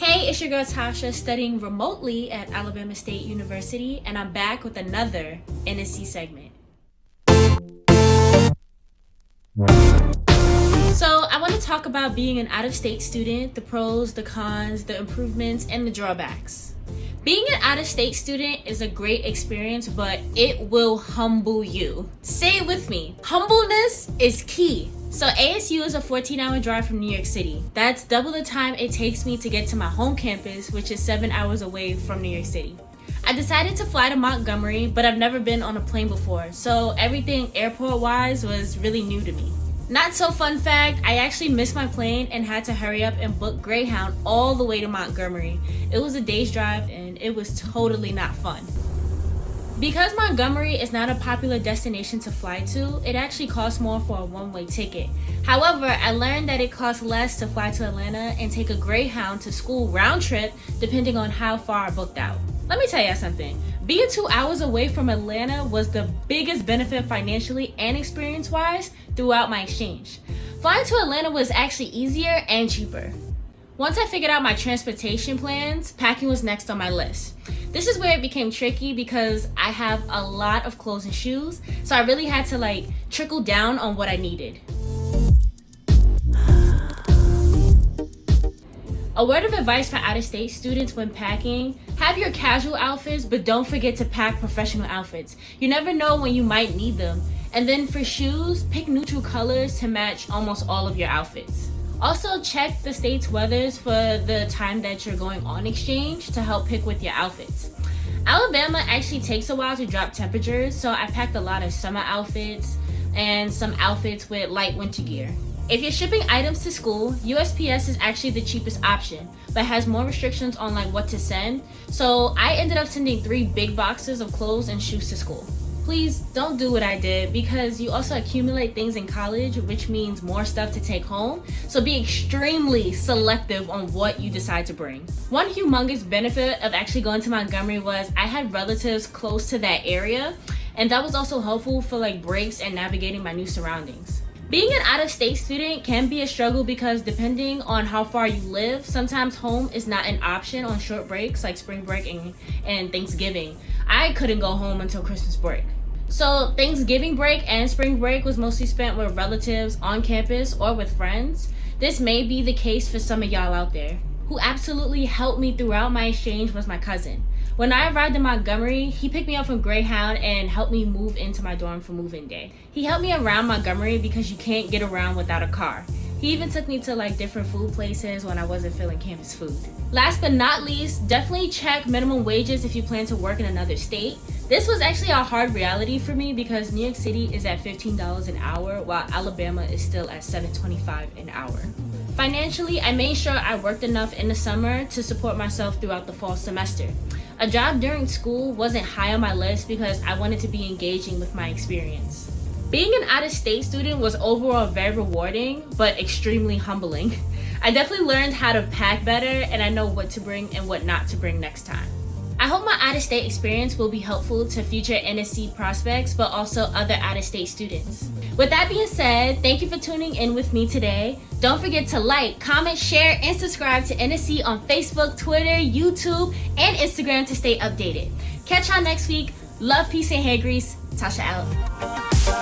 Hey, it's your girl Natasha, studying remotely at Alabama State University, and I'm back with another NSE segment. So I want to talk about being an out-of-state student, the pros, the cons, the improvements, and the drawbacks. Being an out-of-state student is a great experience, but it will humble you. Say it with me. Humbleness is key. So ASU is a 14-hour drive from New York City. That's double the time it takes me to get to my home campus, which is 7 hours away from New York City. I decided to fly to Montgomery, but I've never been on a plane before, so everything airport-wise was really new to me. Not so fun fact, I actually missed my plane and had to hurry up and book Greyhound all the way to Montgomery. It was a day's drive and it was totally not fun. Because Montgomery is not a popular destination to fly to, it actually costs more for a one-way ticket. However, I learned that it costs less to fly to Atlanta and take a Greyhound to school round trip depending on how far I booked out. Let me tell you something. Being 2 hours away from Atlanta was the biggest benefit financially and experience-wise throughout my exchange. Flying to Atlanta was actually easier and cheaper. Once I figured out my transportation plans, packing was next on my list. This is where it became tricky because I have a lot of clothes and shoes, so I really had to trickle down on what I needed. A word of advice for out-of-state students when packing: have your casual outfits, but don't forget to pack professional outfits. You never know when you might need them. And then for shoes, pick neutral colors to match almost all of your outfits. Also, check the state's weathers for the time that you're going on exchange to help pick with your outfits. Alabama actually takes a while to drop temperatures, so I packed a lot of summer outfits and some outfits with light winter gear. If you're shipping items to school, USPS is actually the cheapest option, but has more restrictions on what to send. So I ended up sending 3 big boxes of clothes and shoes to school. Please don't do what I did, because you also accumulate things in college, which means more stuff to take home. So be extremely selective on what you decide to bring. One humongous benefit of actually going to Montgomery was I had relatives close to that area, and that was also helpful for breaks and navigating my new surroundings. Being an out-of-state student can be a struggle because depending on how far you live, sometimes home is not an option on short breaks like spring break and Thanksgiving. I couldn't go home until Christmas break. So Thanksgiving break and spring break was mostly spent with relatives on campus or with friends. This may be the case for some of y'all out there. Who absolutely helped me throughout my exchange was my cousin. When I arrived in Montgomery, he picked me up from Greyhound and helped me move into my dorm for move-in day. He helped me around Montgomery because you can't get around without a car. He even took me to different food places when I wasn't feeling campus food. Last but not least, definitely check minimum wages if you plan to work in another state. This was actually a hard reality for me because New York City is at $15 an hour while Alabama is still at $7.25 an hour. Financially, I made sure I worked enough in the summer to support myself throughout the fall semester. A job during school wasn't high on my list because I wanted to be engaging with my experience. Being an out-of-state student was overall very rewarding, but extremely humbling. I definitely learned how to pack better, and I know what to bring and what not to bring next time. I hope my out-of-state experience will be helpful to future NSE prospects, but also other out-of-state students. With that being said, thank you for tuning in with me today. Don't forget to like, comment, share, and subscribe to NSE on Facebook, Twitter, YouTube, and Instagram to stay updated. Catch y'all next week. Love, peace, and hair grease. Tasha out.